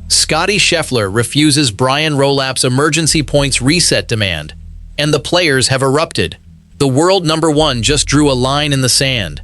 Scottie Scheffler refuses Brian Rolap's emergency points reset demand, and the players have erupted. The world number one just drew a line in the sand.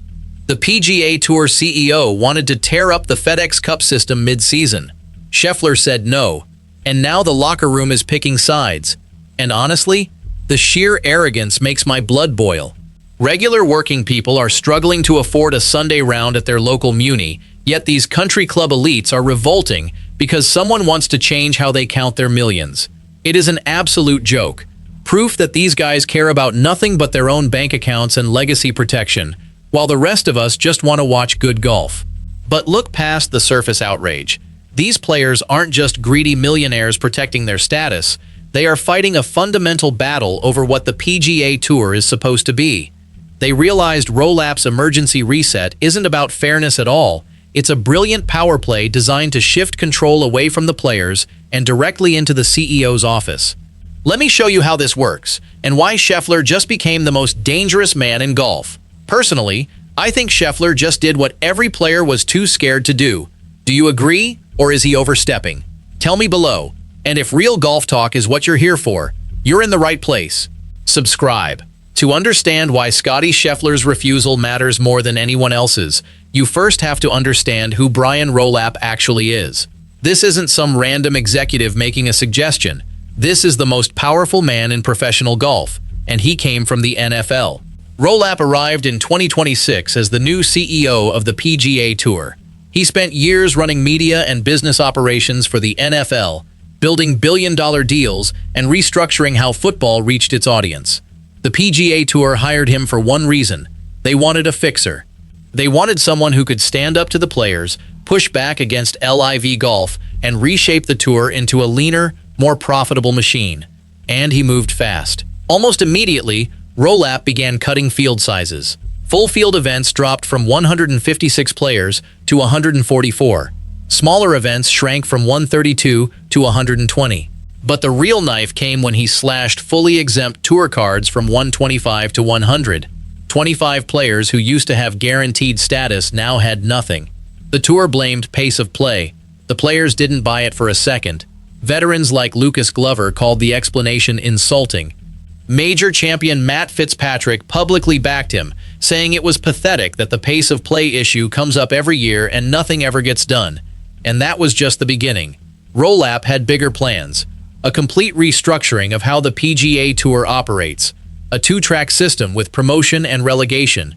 The PGA Tour CEO wanted to tear up the FedExCup system mid-season. Scheffler said no, and now the locker room is picking sides. And honestly, the sheer arrogance makes my blood boil. Regular working people are struggling to afford a Sunday round at their local muni, yet these country club elites are revolting because someone wants to change how they count their millions. It is an absolute joke. Proof that these guys care about nothing but their own bank accounts and legacy protection, while the rest of us just want to watch good golf. But look past the surface outrage. These players aren't just greedy millionaires protecting their status. They are fighting a fundamental battle over what the PGA Tour is supposed to be. They realized Rolap's emergency reset isn't about fairness at all. It's a brilliant power play designed to shift control away from the players and directly into the CEO's office. Let me show you how this works, and why Scheffler just became the most dangerous man in golf. Personally, I think Scheffler just did what every player was too scared to do. Do you agree, or is he overstepping? Tell me below, and if real golf talk is what you're here for, you're in the right place. Subscribe. To understand why Scottie Scheffler's refusal matters more than anyone else's, you first have to understand who Brian Rolap actually is. This isn't some random executive making a suggestion. This is the most powerful man in professional golf, and he came from the NFL. Rolap arrived in 2026 as the new CEO of the PGA Tour. He spent years running media and business operations for the NFL, building billion-dollar deals and restructuring how football reached its audience. The PGA Tour hired him for one reason. They wanted a fixer. They wanted someone who could stand up to the players, push back against LIV golf, and reshape the tour into a leaner, more profitable machine. And he moved fast. Almost immediately, Rolap began cutting field sizes. Full field events dropped from 156 players to 144. Smaller events shrank from 132 to 120. But the real knife came when he slashed fully exempt tour cards from 125 to 100. 25 players who used to have guaranteed status now had nothing. The tour blamed pace of play. The players didn't buy it for a second. Veterans like Lucas Glover called the explanation insulting. Major champion Matt Fitzpatrick publicly backed him, saying it was pathetic that the pace of play issue comes up every year and nothing ever gets done. And that was just the beginning. Rolap had bigger plans. A complete restructuring of how the PGA Tour operates. A two-track system with promotion and relegation.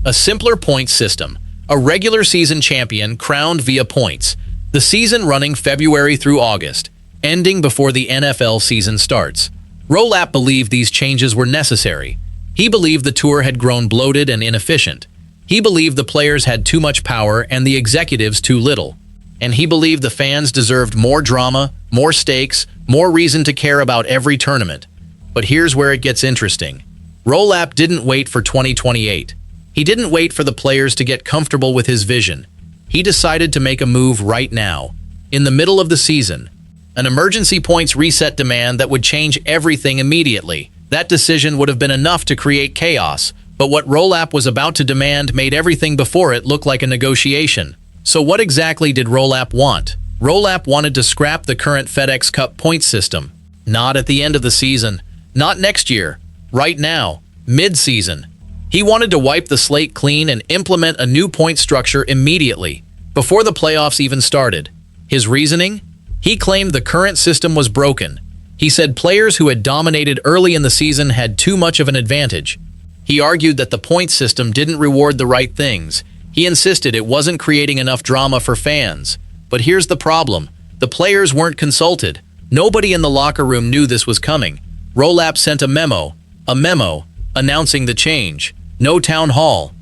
A simpler points system. A regular season champion crowned via points. The season running February through August, ending before the NFL season starts. Rolap believed these changes were necessary. He believed the tour had grown bloated and inefficient. He believed the players had too much power and the executives too little. And he believed the fans deserved more drama, more stakes, more reason to care about every tournament. But here's where it gets interesting. Rolap didn't wait for 2028. He didn't wait for the players to get comfortable with his vision. He decided to make a move right now, in the middle of the season. An emergency points reset demand that would change everything immediately. That decision would have been enough to create chaos, but what Rolap was about to demand made everything before it look like a negotiation. So what exactly did Rolap want? Rolap wanted to scrap the current FedExCup points system. Not at the end of the season. Not next year. Right now. Mid-season. He wanted to wipe the slate clean and implement a new point structure immediately, before the playoffs even started. His reasoning? He claimed the current system was broken. He said players who had dominated early in the season had too much of an advantage. He argued that the point system didn't reward the right things. He insisted it wasn't creating enough drama for fans. But here's the problem. The players weren't consulted. Nobody in the locker room knew this was coming. Rolap sent a memo, announcing the change. No town hall,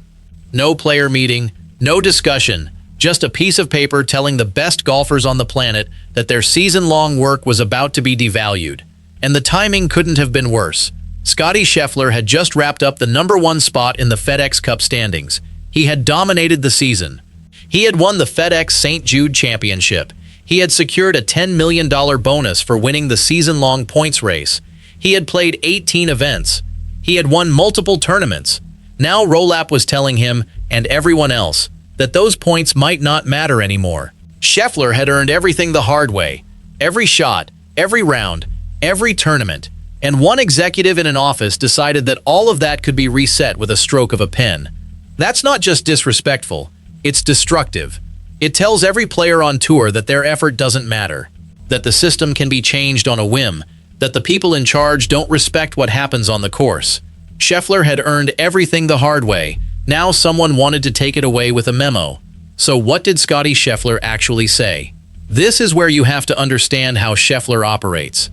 no player meeting, no discussion, just a piece of paper telling the best golfers on the planet that their season-long work was about to be devalued. And the timing couldn't have been worse. Scottie Scheffler had just wrapped up the #1 spot in the FedExCup standings. He had dominated the season. He had won the FedEx St. Jude Championship. He had secured a $10 million bonus for winning the season-long points race. He had played 18 events. He had won multiple tournaments. Now Rolap was telling him, and everyone else, that those points might not matter anymore. Scheffler had earned everything the hard way. Every shot, every round, every tournament. And one executive in an office decided that all of that could be reset with a stroke of a pen. That's not just disrespectful, it's destructive. It tells every player on tour that their effort doesn't matter, that the system can be changed on a whim, that the people in charge don't respect what happens on the course. Scheffler had earned everything the hard way. Now someone wanted to take it away with a memo. So what did Scottie Scheffler actually say? This is where you have to understand how Scheffler operates.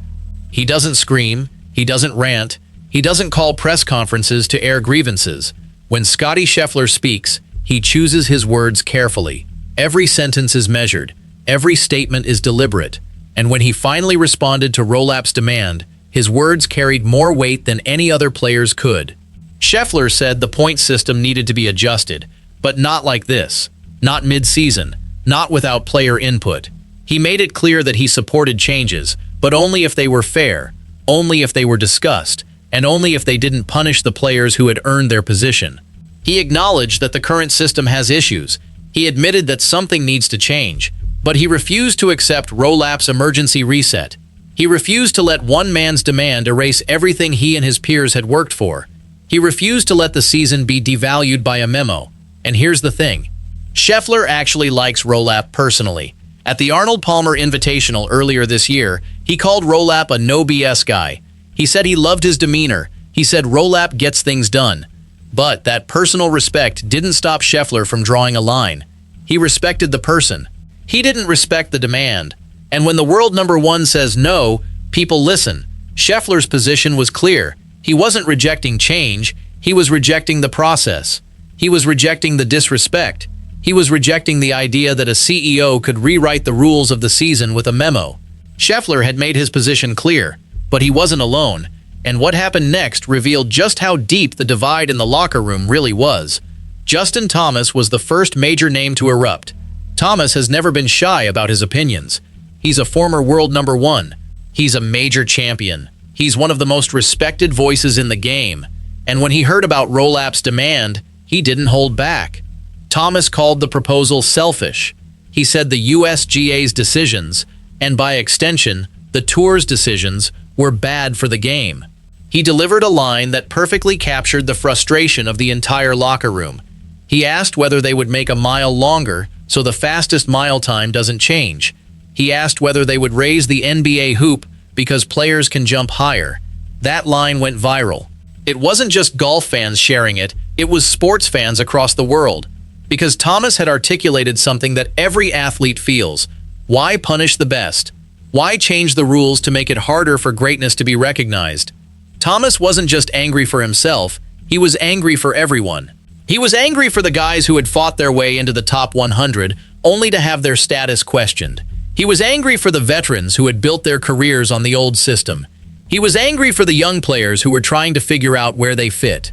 He doesn't scream, he doesn't rant, he doesn't call press conferences to air grievances. When Scottie Scheffler speaks, he chooses his words carefully. Every sentence is measured, every statement is deliberate, and when he finally responded to Rolap's demand, his words carried more weight than any other players could. Scheffler said the point system needed to be adjusted, but not like this, not mid-season, not without player input. He made it clear that he supported changes, but only if they were fair, only if they were discussed, and only if they didn't punish the players who had earned their position. He acknowledged that the current system has issues. He admitted that something needs to change, but he refused to accept Rolap's emergency reset. He refused to let one man's demand erase everything he and his peers had worked for. He refused to let the season be devalued by a memo. And here's the thing. Scheffler actually likes Rolap personally. At the Arnold Palmer Invitational earlier this year, he called Rolap a no BS guy. He said he loved his demeanor. He said Rolap gets things done. But that personal respect didn't stop Scheffler from drawing a line. He respected the person. He didn't respect the demand. And when the world number one says no, people listen. Scheffler's position was clear. He wasn't rejecting change. He was rejecting the process. He was rejecting the disrespect. He was rejecting the idea that a CEO could rewrite the rules of the season with a memo. Scheffler had made his position clear, but he wasn't alone. And what happened next revealed just how deep the divide in the locker room really was. Justin Thomas was the first major name to erupt. Thomas has never been shy about his opinions. He's a former world number one. He's a major champion. He's one of the most respected voices in the game. And when he heard about Rolap's demand, he didn't hold back. Thomas called the proposal selfish. He said the USGA's decisions, and by extension, the Tour's decisions, were bad for the game. He delivered a line that perfectly captured the frustration of the entire locker room. He asked whether they would make a mile longer so the fastest mile time doesn't change. He asked whether they would raise the NBA hoop because players can jump higher. That line went viral. It wasn't just golf fans sharing it, it was sports fans across the world. Because Thomas had articulated something that every athlete feels. Why punish the best? Why change the rules to make it harder for greatness to be recognized? Thomas wasn't just angry for himself, he was angry for everyone. He was angry for the guys who had fought their way into the top 100 only to have their status questioned. He was angry for the veterans who had built their careers on the old system. He was angry for the young players who were trying to figure out where they fit.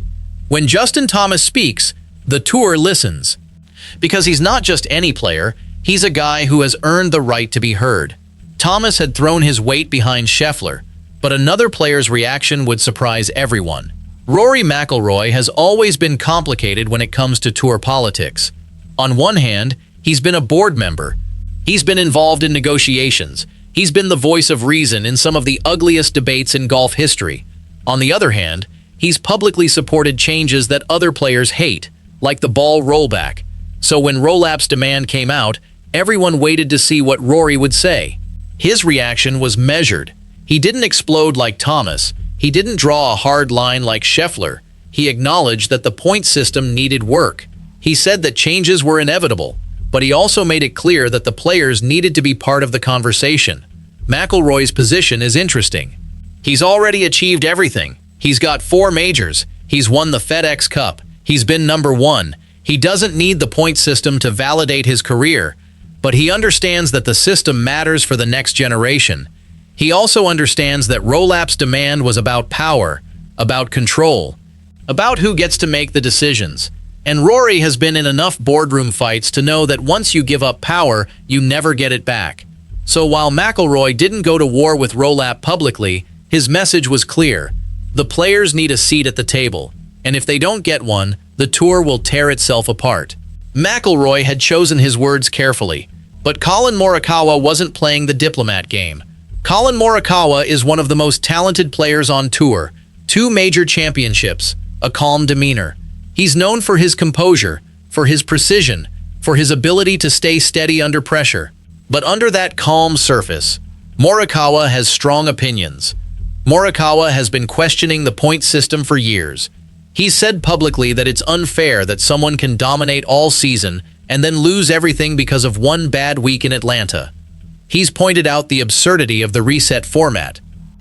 When Justin Thomas speaks, the tour listens. Because he's not just any player, he's a guy who has earned the right to be heard. Thomas had thrown his weight behind Scheffler, but another player's reaction would surprise everyone. Rory McIlroy has always been complicated when it comes to tour politics. On one hand, he's been a board member. He's been involved in negotiations. He's been the voice of reason in some of the ugliest debates in golf history. On the other hand, he's publicly supported changes that other players hate, like the ball rollback. So when Rolap's demand came out, everyone waited to see what Rory would say. His reaction was measured. He didn't explode like Thomas. He didn't draw a hard line like Scheffler. He acknowledged that the point system needed work. He said that changes were inevitable, but he also made it clear that the players needed to be part of the conversation. McIlroy's position is interesting. He's already achieved everything. He's got 4 majors. He's won the FedExCup. He's been number 1. He doesn't need the point system to validate his career, but he understands that the system matters for the next generation. He also understands that Rolap's demand was about power, about control, about who gets to make the decisions. And Rory has been in enough boardroom fights to know that once you give up power, you never get it back. So while McIlroy didn't go to war with Rolap publicly, his message was clear. The players need a seat at the table, and if they don't get one, the tour will tear itself apart. McIlroy had chosen his words carefully. But Collin Morikawa wasn't playing the diplomat game. Collin Morikawa is one of the most talented players on tour, 2 major championships, a calm demeanor. He's known for his composure, for his precision, for his ability to stay steady under pressure. But under that calm surface, Morikawa has strong opinions. Morikawa has been questioning the point system for years. He's said publicly that it's unfair that someone can dominate all season and then lose everything because of one bad week in Atlanta. He's pointed out the absurdity of the reset format.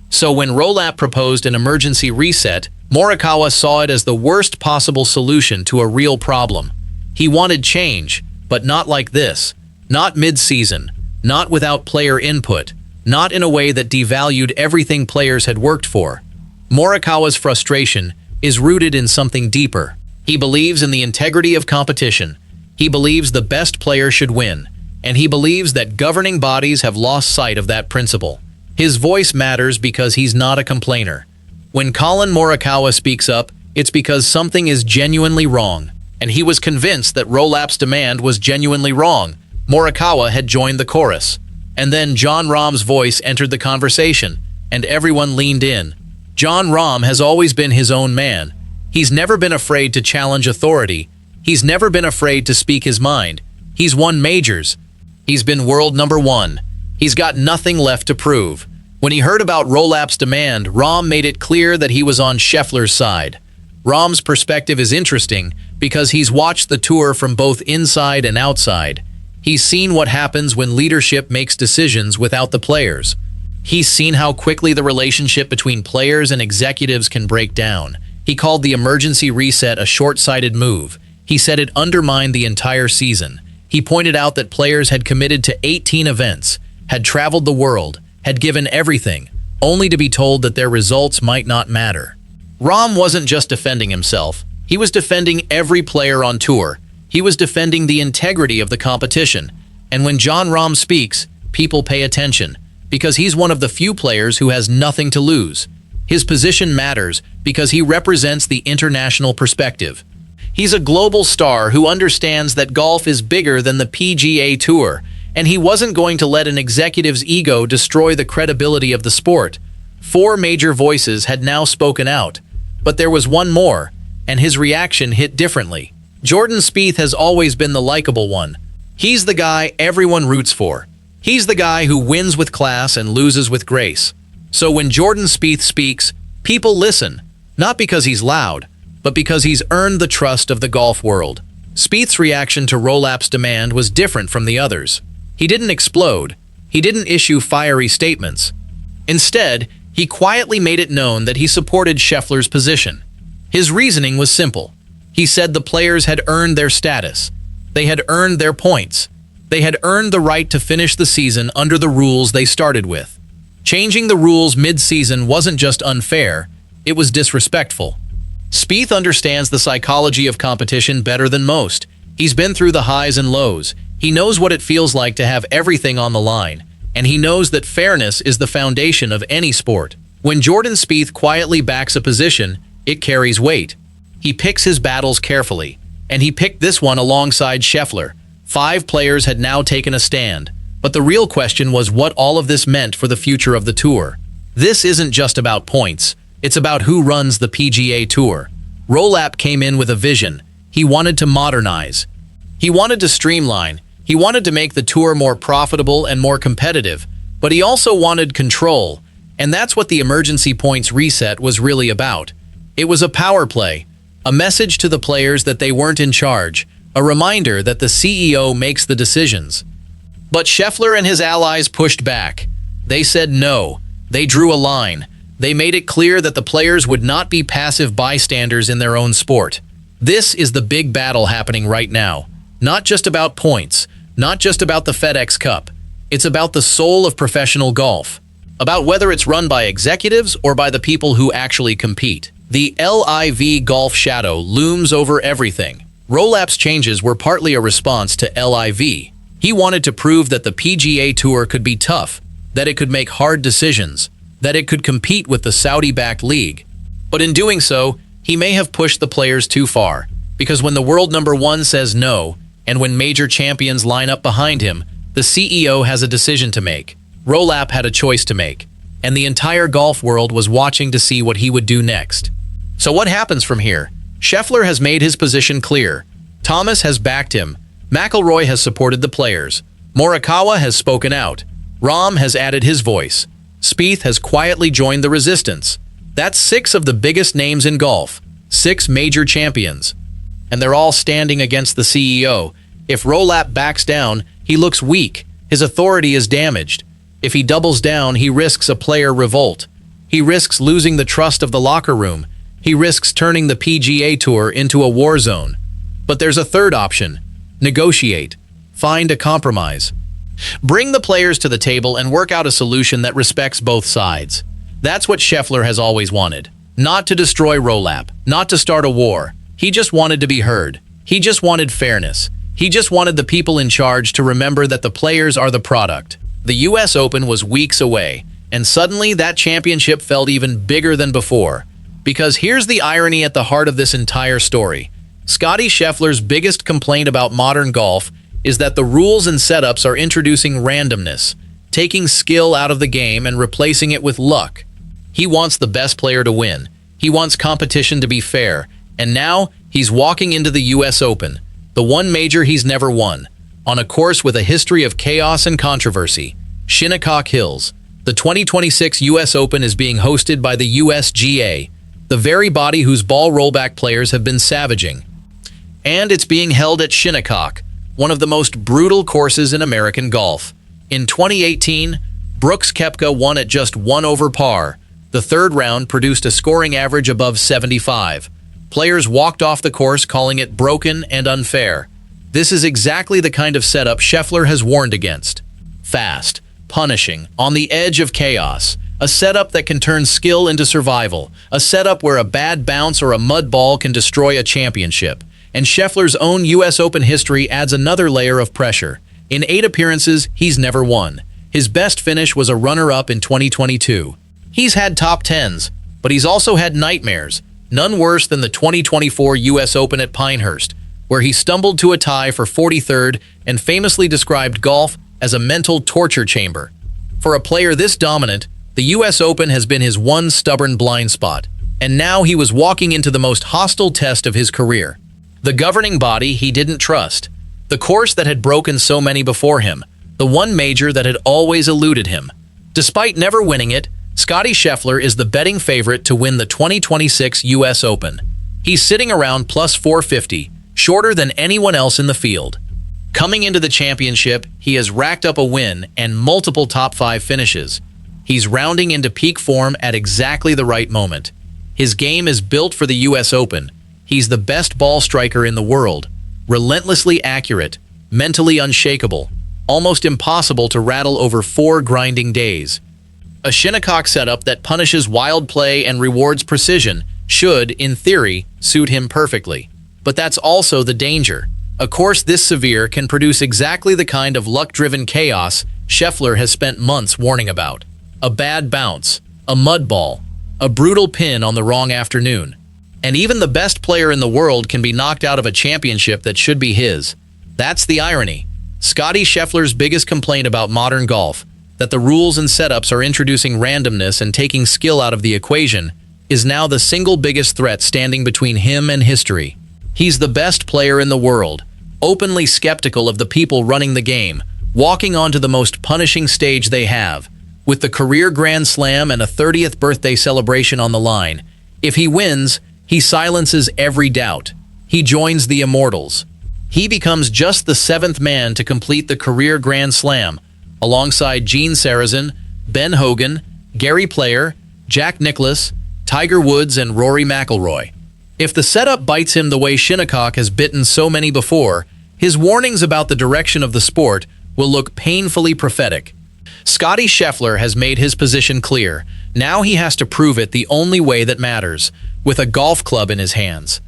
So when Rolap proposed an emergency reset, Morikawa saw it as the worst possible solution to a real problem. He wanted change, but not like this. Not mid-season, not without player input, not in a way that devalued everything players had worked for. Morikawa's frustration is rooted in something deeper. He believes in the integrity of competition. He believes the best player should win, and he believes that governing bodies have lost sight of that principle. His voice matters because he's not a complainer. When Collin Morikawa speaks up, it's because something is genuinely wrong, and he was convinced that Rolap's demand was genuinely wrong. Morikawa had joined the chorus. And then Jon Rahm's voice entered the conversation, and everyone leaned in. Jon Rahm has always been his own man. He's never been afraid to challenge authority. He's never been afraid to speak his mind. He's won majors. He's been world number 1. He's got nothing left to prove. When he heard about Rolap's demand, Rahm made it clear that he was on Scheffler's side. Rahm's perspective is interesting because he's watched the tour from both inside and outside. He's seen what happens when leadership makes decisions without the players. He's seen how quickly the relationship between players and executives can break down. He called the emergency reset a short-sighted move. He said it undermined the entire season. He pointed out that players had committed to 18 events, had traveled the world, had given everything, only to be told that their results might not matter. Rahm wasn't just defending himself. He was defending every player on tour. He was defending the integrity of the competition. And when Jon Rahm speaks, people pay attention, because he's one of the few players who has nothing to lose. His position matters because he represents the international perspective. He's a global star who understands that golf is bigger than the PGA Tour, and he wasn't going to let an executive's ego destroy the credibility of the sport. 4 major voices had now spoken out, but there was one more, and his reaction hit differently. Jordan Spieth has always been the likable one. He's the guy everyone roots for. He's the guy who wins with class and loses with grace. So when Jordan Spieth speaks, people listen, not because he's loud, but because he's earned the trust of the golf world. Spieth's reaction to Rolap's demand was different from the others. He didn't explode. He didn't issue fiery statements. Instead, he quietly made it known that he supported Scheffler's position. His reasoning was simple. He said the players had earned their status. They had earned their points. They had earned the right to finish the season under the rules they started with. Changing the rules mid-season wasn't just unfair, it was disrespectful. Spieth understands the psychology of competition better than most. He's been through the highs and lows. He knows what it feels like to have everything on the line, and he knows that fairness is the foundation of any sport. When Jordan Spieth quietly backs a position, it carries weight. He picks his battles carefully, and he picked this one alongside Scheffler. 5 players had now taken a stand, but the real question was what all of this meant for the future of the tour. This isn't just about points, it's about who runs the PGA Tour. Rolap came in with a vision. He wanted to modernize. He wanted to streamline. He wanted to make the tour more profitable and more competitive, but he also wanted control, and that's what the emergency points reset was really about. It was a power play, a message to the players that they weren't in charge, a reminder that the CEO makes the decisions. But Scheffler and his allies pushed back. They said no. They drew a line. They made it clear that the players would not be passive bystanders in their own sport. This is the big battle happening right now. Not just about points, not just about the FedExCup. It's about the soul of professional golf. About whether it's run by executives or by the people who actually compete. The LIV golf shadow looms over everything. Rolap's changes were partly a response to LIV. He wanted to prove that the PGA Tour could be tough, that it could make hard decisions, that it could compete with the Saudi-backed league. But in doing so, he may have pushed the players too far, because when the world number 1 says no, and when major champions line up behind him, The CEO has a decision to make. Rolap had a choice to make. And the entire golf world was watching to see what he would do next. So what happens from here? Scheffler has made his position clear. Thomas has backed him. McIlroy has supported the players. Morikawa has spoken out. Rahm has added his voice. Spieth has quietly joined the resistance. That's 6 of the biggest names in golf. 6 major champions. And they're all standing against the CEO. If Rolap backs down, he looks weak. His authority is damaged. If he doubles down, he risks a player revolt. He risks losing the trust of the locker room. He risks turning the PGA Tour into a war zone. But there's a third option. Negotiate. Find a compromise. Bring the players to the table and work out a solution that respects both sides. That's what Scheffler has always wanted. Not to destroy Rolap, not to start a war. He just wanted to be heard. He just wanted fairness. He just wanted the people in charge to remember that the players are the product. The US Open was weeks away, and suddenly that championship felt even bigger than before. Because here's the irony at the heart of this entire story. Scottie Scheffler's biggest complaint about modern golf is that the rules and setups are introducing randomness, taking skill out of the game and replacing it with luck. He wants the best player to win. He wants competition to be fair. And now, he's walking into the US Open, the one major he's never won, on a course with a history of chaos and controversy. Shinnecock Hills. The 2026 US Open is being hosted by the USGA, the very body whose ball rollback players have been savaging. And it's being held at Shinnecock, one of the most brutal courses in American golf. In 2018, Brooks Koepka won at just 1 over par. The third round produced a scoring average above 75. Players walked off the course calling it broken and unfair. This is exactly the kind of setup Scheffler has warned against. Fast, punishing, on the edge of chaos. A setup that can turn skill into survival. A setup where a bad bounce or a mud ball can destroy a championship. And Scheffler's own US Open history adds another layer of pressure. In 8 appearances, he's never won. His best finish was a runner-up in 2022. He's had top 10s, but he's also had nightmares. None worse than the 2024 US Open at Pinehurst, where he stumbled to a tie for 43rd and famously described golf as a mental torture chamber. For a player this dominant, the US Open has been his one stubborn blind spot, and now he was walking into the most hostile test of his career. The governing body he didn't trust, the course that had broken so many before him, the one major that had always eluded him. Despite never winning it, Scottie Scheffler is the betting favorite to win the 2026 US Open. He's sitting around plus 450, shorter than anyone else in the field. Coming into the championship, he has racked up a win and multiple top 5 finishes. He's rounding into peak form at exactly the right moment. His game is built for the US Open. He's the best ball striker in the world, relentlessly accurate, mentally unshakable, almost impossible to rattle over 4 grinding days. A Shinnecock setup that punishes wild play and rewards precision should, in theory, suit him perfectly. But that's also the danger. A course this severe can produce exactly the kind of luck-driven chaos Scheffler has spent months warning about. A bad bounce, a mud ball, a brutal pin on the wrong afternoon. And even the best player in the world can be knocked out of a championship that should be his. That's the irony. Scottie Scheffler's biggest complaint about modern golf, that the rules and setups are introducing randomness and taking skill out of the equation, is now the single biggest threat standing between him and history. He's the best player in the world, openly skeptical of the people running the game, walking onto the most punishing stage they have, with the career Grand Slam and a 30th birthday celebration on the line. If he wins, he silences every doubt. He joins the immortals. He becomes just the 7th man to complete the career Grand Slam, alongside Gene Sarazen, Ben Hogan, Gary Player, Jack Nicklaus, Tiger Woods, and Rory McIlroy. If the setup bites him the way Shinnecock has bitten so many before, his warnings about the direction of the sport will look painfully prophetic. Scottie Scheffler has made his position clear. Now he has to prove it the only way that matters, with a golf club in his hands.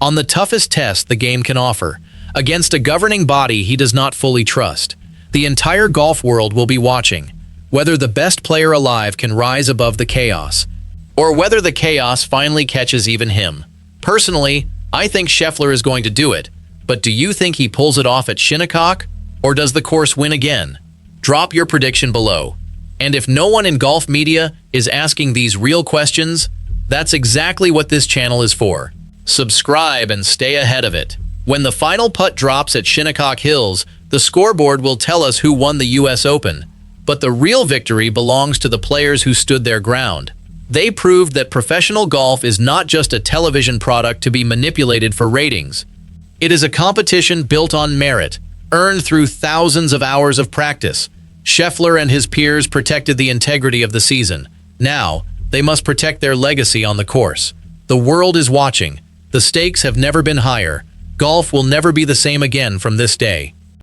On the toughest test the game can offer, against a governing body he does not fully trust. The entire golf world will be watching, whether the best player alive can rise above the chaos, or whether the chaos finally catches even him. Personally, I think Scheffler is going to do it, but do you think he pulls it off at Shinnecock? Or does the course win again? Drop your prediction below. And if no one in golf media is asking these real questions, that's exactly what this channel is for. Subscribe and stay ahead of it. When the final putt drops at Shinnecock Hills, the scoreboard will tell us who won the US Open. But the real victory belongs to the players who stood their ground. They proved that professional golf is not just a television product to be manipulated for ratings. It is a competition built on merit, earned through thousands of hours of practice. Scheffler and his peers protected the integrity of the season. Now, they must protect their legacy on the course. The world is watching. The stakes have never been higher. Golf will never be the same again from this day.